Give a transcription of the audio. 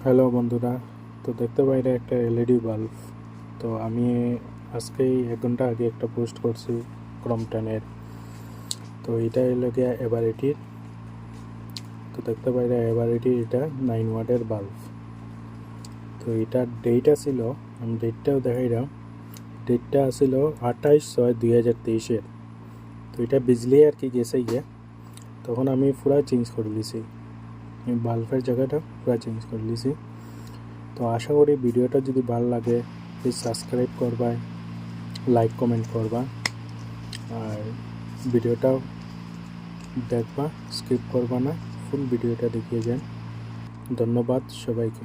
Hello বন্ধুরা, তো দেখতে পাইলে একটা এলইডি বাল্ব। তো আমি আজকেই 1 ঘন্টা আগে একটা পোস্ট করছি ক্রমটনের। তো এটা এলো গিয়া এভারেটির। তো দেখতে পাইলে এভারেটির এটা 9 ওয়াটের বাল্ব। তো এটার ডেট ছিল, আমি ডেটটাও দেখাইলাম। ডেটটা ছিল 28/6/2023-এর। তো এটা বিজলি আর কি গেছে গিয়ে, তখন আমি পুরা চেঞ্জ করে দিছি। আমি বাল্বের জায়গাটা পুরা চেঞ্জ করে দিছি। তো আশা করি ভিডিওটা যদি ভালো লাগে প্লিজ সাবস্ক্রাইব করবা, লাইক কমেন্ট করবা, আর ভিডিওটা দেখবা, স্কিপ করবা না, ফুল ভিডিওটা দেখিয়ে যান। ধন্যবাদ সবাইকে।